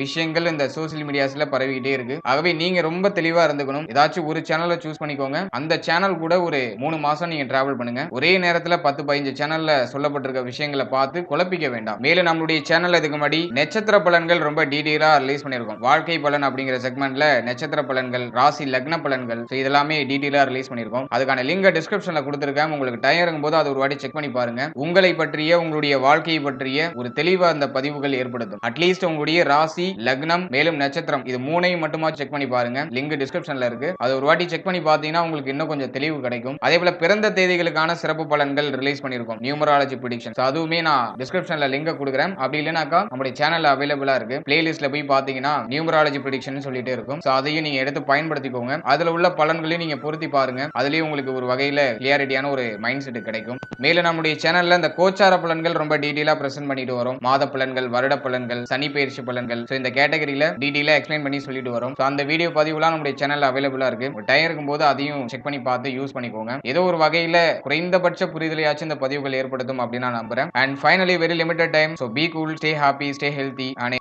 விஷயங்கள் இந்த சோசியல் மீடியாஸ்ல பரவிக்கிட்டே இருக்கு. ஆகவே நீங்க ரொம்ப தெளிவா இருந்துக்கணும். ஏதாச்சும் ஒரு சேனலை சூஸ் பண்ணிக்கோங்க. அந்த சேனல் கூட ஒரு 3 மாசம் நீங்க டிராவல் பண்ணுங்க. ஒரே நேரத்துல 10-15 சேனல்ல சொல்லப்பட்டிருக்க விஷயங்களை பார்த்து குழப்பிக்க வேண்டாம். மேலும் நம்மளுடைய சேனல்ல இதுக்கு முன்னாடி நட்சத்திர பலன்கள் ரொம்ப டீடைலா ரிலீஸ் பண்ணிருக்கோம். வாழ்க்கை பலன் அப்படிங்கிற செக்மெண்ட்ல நட்சத்திர பலன்கள், ராசி லக்ன பலன்கள் இதெல்லாமே டீடைலா ரிலீஸ் பண்ணிருக்கோம். அதுக்கான லிங்க் டிஸ்கிரிப்ஷன்ல கொடுத்திருக்கேன். உங்களுக்கு டைம் இருக்கும்போது அது ஒரு வாட்டி செக் பண்ணி பாருங்க. உங்களை பற்றிய உங்களுடைய வாழ்க்கையை பற்றிய ஒரு தெளிவா அந்த பதிவுகள் ஏற்படுத்தும். அட்லீஸ்ட் உங்களுடைய ராசி லக்னம் மேலும் நட்சத்திரம் இது மூணையும் மட்டுமா செக் பண்ணி பாருங்க. லிங்க் டிஸ்கிரிப்ஷன்ல இருக்கு. அது ஒரு வாட்டி செக் பண்ணி பார்த்தீங்கன்னா உங்களுக்கு இன்னும் கொஞ்சம் தெளிவு கிடைக்கும். அதே போல பிறந்த தேதிகளுக்கான சிறப்பு பலன்கள் ரிலீஸ் பண்ணிருக்கோம். நியூமராலஜி பிரெடிக்ஷன்ஸ் அதுவுமே நான் டிஸ்கிரிப்ஷன்ல லிங்க் கொடுக்குறேன். அப்படி இல்லைனாக்கா நம்முடைய சேனல்ல அவைலபிளா இருக்கு. பிளேலிஸ்ட்ல போய் பாத்தீங்கன்னா நியூமராலஜி பிரெடிக்ஷன் சொல்லிட்டே இருக்கும். சோ அதையும் நீங்க எடுத்து பயன்படுத்திக்கோங்க. அதுல உள்ள பலன்களையும் நீங்க பொருத்தி பாருங்க. அதுலயும் உங்களுக்கு ஒரு வகையில கிளியாரிட்டியான ஒரு மைண்ட் செட் கிடைக்கும். மேலும் நம்முடைய சேனல்ல இந்த கோச்சார பலன்கள் ரொம்ப டீடைலா பிரசன்ட் பண்ணிட்டு வரும். மாத பலன்கள், வருட பலன்கள், சனி பெயர்ச்சி பலன்கள் இந்த கேட்டகரியில டீடைலா எக்ஸ்பிளைன் பண்ணி சொல்லிட்டு வரும். அந்த வீடியோ பதிவுலாம் நம்முடைய சேனல்ல அவைலபிளா இருக்கு. டைம் இருக்கும்போது அதையும் செக் பண்ணி பார்த்து யூஸ் பண்ணிக்கோங்க. ஏதோ ஒரு வகையில குறைந்தபட்ச புரிதலையாச்சும் இந்த பதிவுகள் ஏற்படுத்தும் அப்படின்னு நான் நம்புறேன். And finally very limited time. So be cool, stay happy, stay healthy and